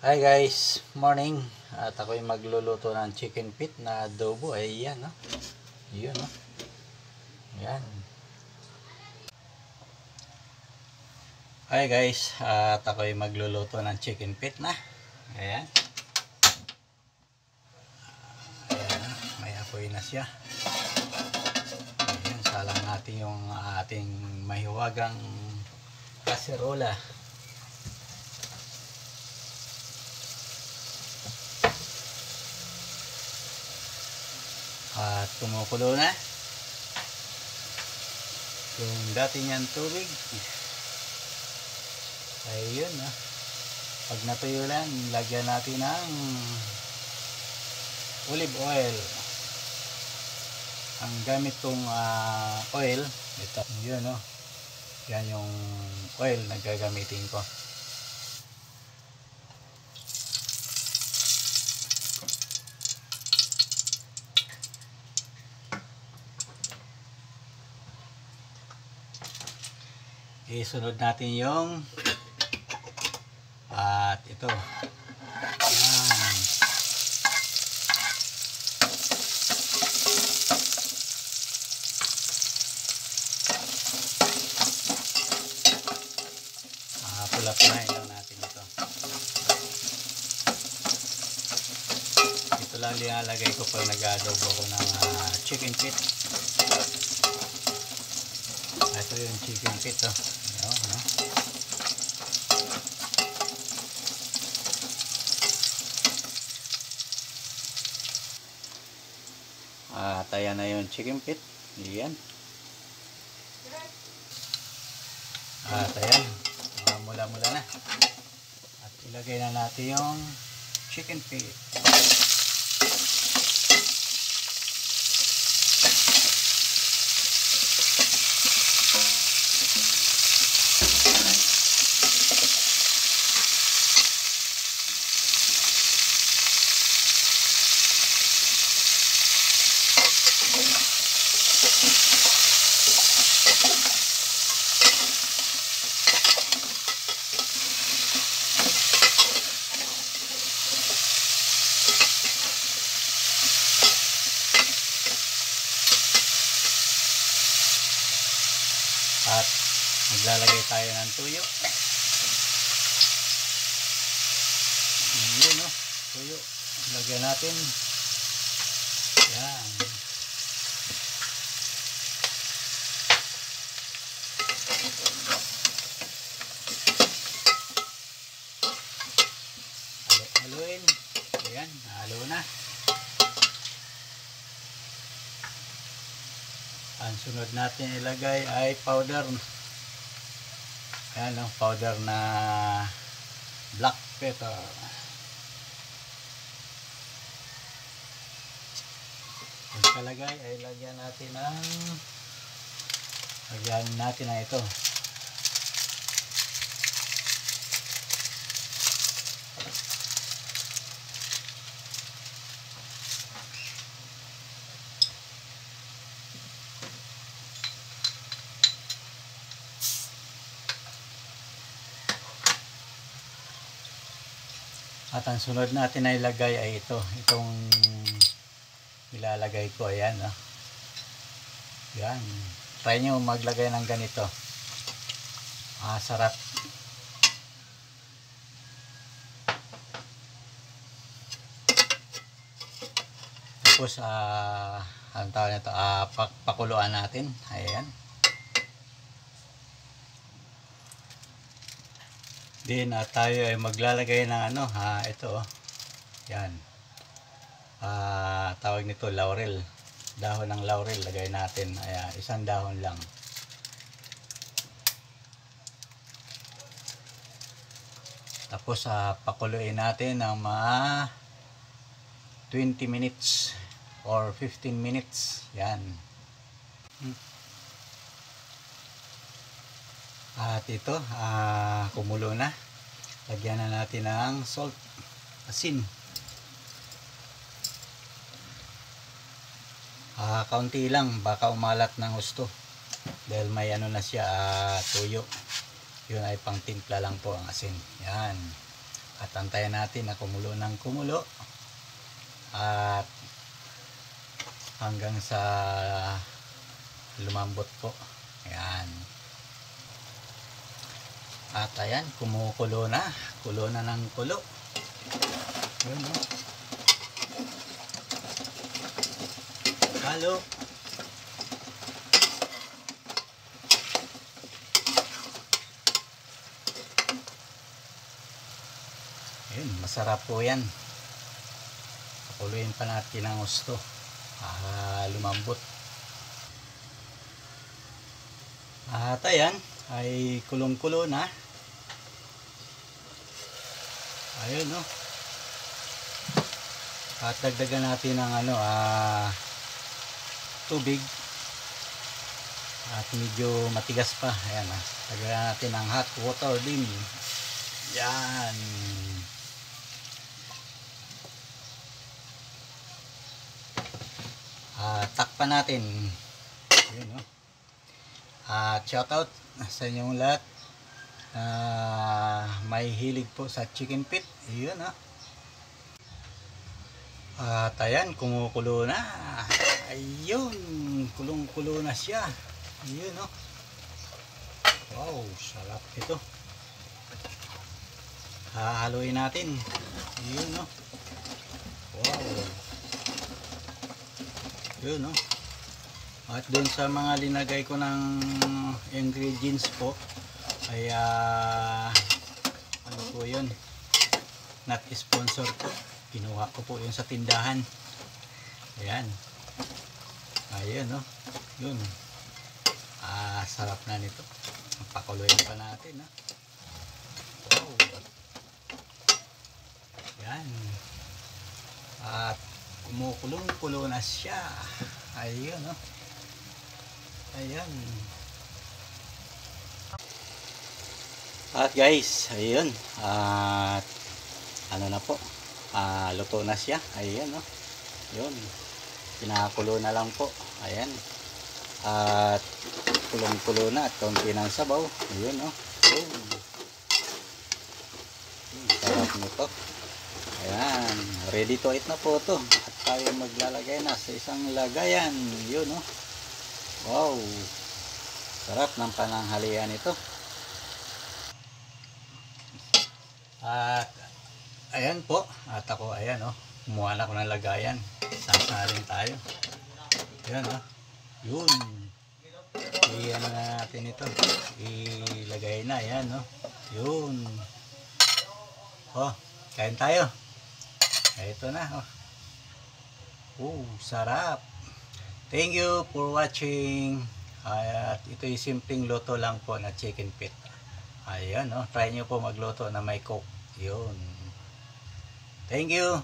Hi guys, morning. At ako'y magluluto ng chicken feet na adobo. Ayan, no? Yun, no? Ayan. Hi guys, at ako'y magluluto ng chicken feet na. Ayan. Ayan, may apoy na siya. Ayan, salang natin yung ating mahiwagang kaserola. At kumukulo na yung dati niyang tubig. Ayun, no? Pag natuyo lang, lagyan natin ng olive oil. Ang gamit kong oil, ito, yun, no? Yan yung oil na gagamitin ko. Isunod natin yung at ito. Yan. Pula-pulahin lang natin ito. Ito lang linalagay ko pag nag-adobo ko ng chicken feet. Ito yung chicken feet, oh. No? Ayan na yung chicken feet. Ayan. Ayan. Mula-mula na. At ilagay na natin yung chicken feet. At maglalagay tayo ng tuyo. Yun, no? Tuyo. Lagyan natin. Yan. Haluin. Ayan, halo na. Ang sunod natin ilagay ay powder. Ayan, no? Powder na black pepper. Pagkalagay ay lagyan natin ng ito. At ang sunod natin na ilagay ay itong ilalagay ko. Ayan, no? Yan. Try nyo maglagay ng ganito. Sarap. Tapos ang tawag nito, pakuluan natin. Ayan. Din tayo ay maglalagay ng ito, oh. Yan. Tawag nito laurel. Dahon ng laurel lagay natin. Ayan, isang dahon lang. Tapos pakuluin natin ng mga 20 minutes or 15 minutes. Yan. At ito, kumulo na. Lagyan na natin ng salt, asin. Kaunti lang, baka umalat ng husto. Dahil may na siya, tuyo. Yun ay pang timpla lang po ang asin. Yan. At At antayin natin na kumulo ng kumulo. At hanggang sa lumambot po. Ayan. At ayan, kumukulo na. Kulo na ng kulo. Yun, no? Halo. Ayun, masarap po yan. Pakuluin pa natin ang gusto. Lumambot. At ayan, ay kulong-kulo na. Ayun, no? At dagdagan natin ng tubig. At medyo matigas pa. Ayan, dagdagan natin ng hot water din. Yan. Takpan natin. Ayun, no? Shout out sa inyong lahat. May hilig po sa chicken feet. Ayun, no? At ayan, kumukulo na. Ayun, kulong-kulo na siya. Ayun, no? Wow, sarap ito. Hahaluin natin. Ayun, no? Wow. Ayun, no? At doon sa mga linagay ko ng ingredients po ay ano po yun, not sponsor po, kinuha ko po yun sa tindahan. Ayan, ayun, no? Yun, sarap na nito. Pakuluin pa natin, no? Wow. Ayan, at kumukulong-kulo na siya. Ayun, no? Ayan. At guys, ayun. At ano na po? Luto na siya. Ayun, no? Yun. Pinakulo na lang po. Ayan. At kulong-kulo na at kaunti ng sabaw. Ayun, no? Ayun. Sarap nito. Ayan. Ready to eat na po ito. At tayo maglalagay na sa isang lagayan. Yun, no? Wow, sarap ng pananghalian ito. At ayan po, at ako ayan, kumuha na ko ng lagayan. Sasalin tayo. Ayan, yun. Iyan na natin ito. Ilagay na, ayan, yun. Kain tayo. Ito na, sarap. Thank you for watching. At ito yung simpleng luto lang po na chicken feet. Ayan, try nyo po magluto na may coke. Yun. Thank you.